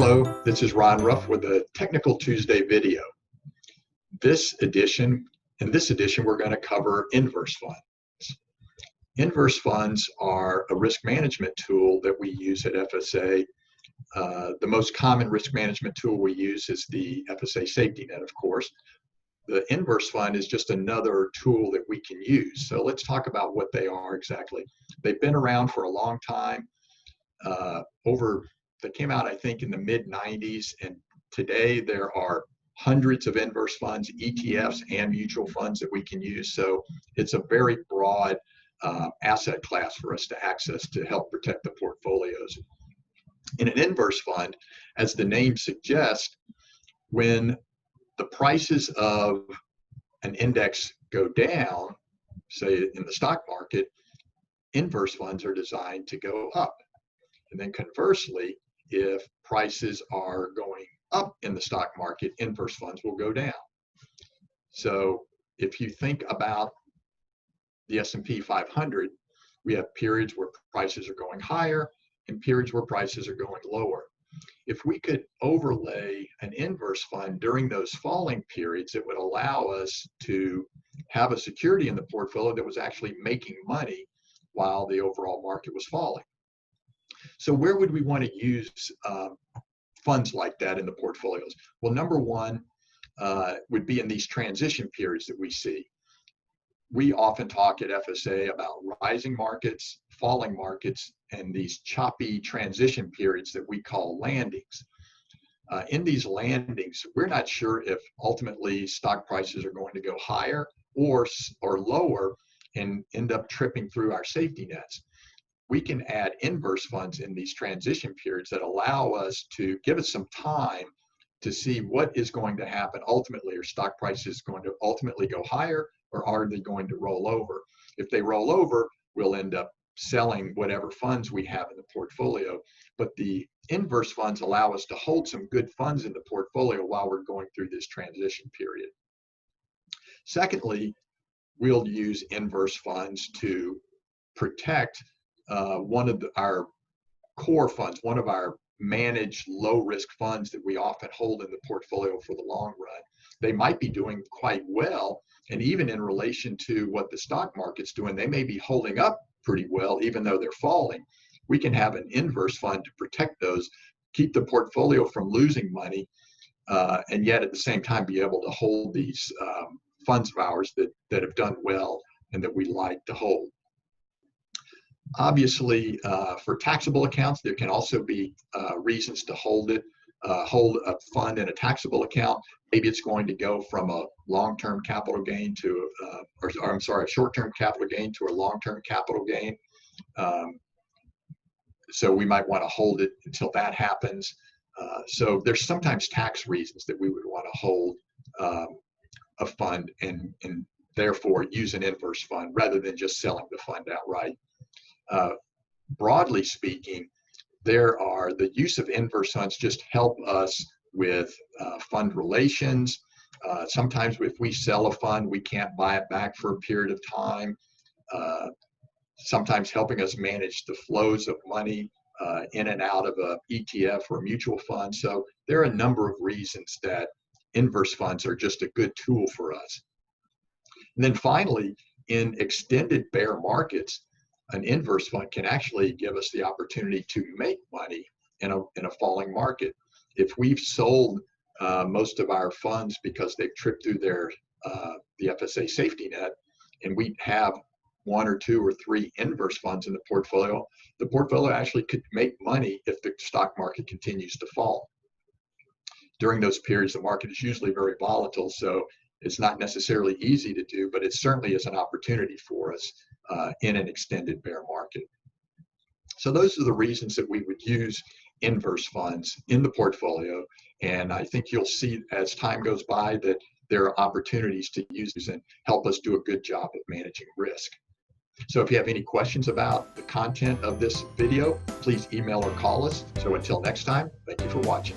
Hello, this is Ron Ruff with a Technical Tuesday video. In this edition, we're going to cover inverse funds. Inverse funds are a risk management tool that we use at FSA. The most common risk management tool we use is the FSA safety net, of course. The inverse fund is just another tool that we can use. So let's talk about what they are exactly. They've been around for a long time. They came out, I think, in the mid-90s, and today there are hundreds of inverse funds, ETFs, and mutual funds that we can use. So it's a very broad asset class for us to access to help protect the portfolios. In an inverse fund, as the name suggests, when the prices of an index go down, say in the stock market, inverse funds are designed to go up. And then conversely, if prices are going up in the stock market, inverse funds will go down. So if you think about the S&P 500, we have periods where prices are going higher and periods where prices are going lower. If we could overlay an inverse fund during those falling periods, it would allow us to have a security in the portfolio that was actually making money while the overall market was falling. So where would we want to use funds like that in the portfolios? Well, number one would be in these transition periods that we see. We often talk at FSA about rising markets, falling markets, and these choppy transition periods that we call landings. In these landings, we're not sure if ultimately stock prices are going to go higher or lower and end up tripping through our safety nets. We can add inverse funds in these transition periods that allow us to give us some time to see what is going to happen ultimately. Are stock prices going to ultimately go higher, or are they going to roll over? If they roll over, we'll end up selling whatever funds we have in the portfolio. But the inverse funds allow us to hold some good funds in the portfolio while we're going through this transition period. Secondly, we'll use inverse funds to protect one of our core funds, one of our managed low-risk funds that we often hold in the portfolio for the long run. They might be doing quite well, and even in relation to what the stock market's doing, they may be holding up pretty well, even though they're falling. We can have an inverse fund to protect those, keep the portfolio from losing money, and yet at the same time be able to hold these funds of ours that have done well and that we like to hold. Obviously, for taxable accounts, there can also be reasons to hold a fund in a taxable account. Maybe it's going to go from a long-term capital gain to, a short-term capital gain to a long-term capital gain. So we might want to hold it until that happens. So there's sometimes tax reasons that we would want to hold a fund and therefore use an inverse fund rather than just selling the fund outright. Broadly speaking, the use of inverse funds just help us with fund relations. Sometimes if we sell a fund, we can't buy it back for a period of time. Sometimes helping us manage the flows of money in and out of a ETF or a mutual fund. So there are a number of reasons that inverse funds are just a good tool for us. And then finally, in extended bear markets, an inverse fund can actually give us the opportunity to make money in a falling market. If we've sold most of our funds because they've tripped through the FSA safety net, and we have one or two or three inverse funds in the portfolio actually could make money if the stock market continues to fall. During those periods, the market is usually very volatile, so it's not necessarily easy to do, but it certainly is an opportunity for us in an extended bear market. So those are the reasons that we would use inverse funds in the portfolio. And I think you'll see as time goes by that there are opportunities to use these and help us do a good job of managing risk. So if you have any questions about the content of this video, please email or call us. So until next time, thank you for watching.